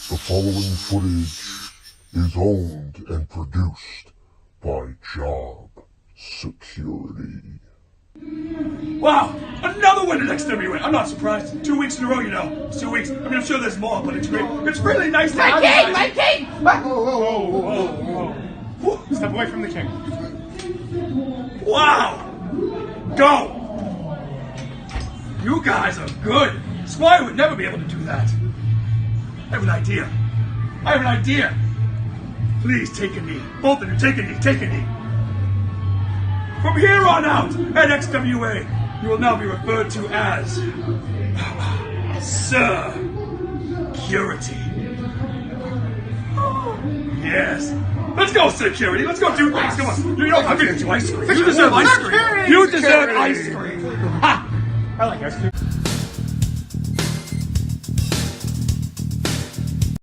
The following footage is owned and produced by Job Security. Wow, another win at XWA. I'm not surprised. 2 weeks in a row, you know. It's 2 weeks. I mean, I'm sure there's more, but it's great. It's really nice to have you guys. My king! Whoa. Step away from the king. Wow! Go! You guys are good. Squire would never be able to do that. I have an idea. Please take a knee. Both of you, take a knee. From here on out, at XWA, you will now be referred to as Security. Yes. Let's go, Security. Let's go do things. Come on. You know, I'm gonna do ice cream. You deserve ice cream. You deserve ice cream. Ha! I like ice cream.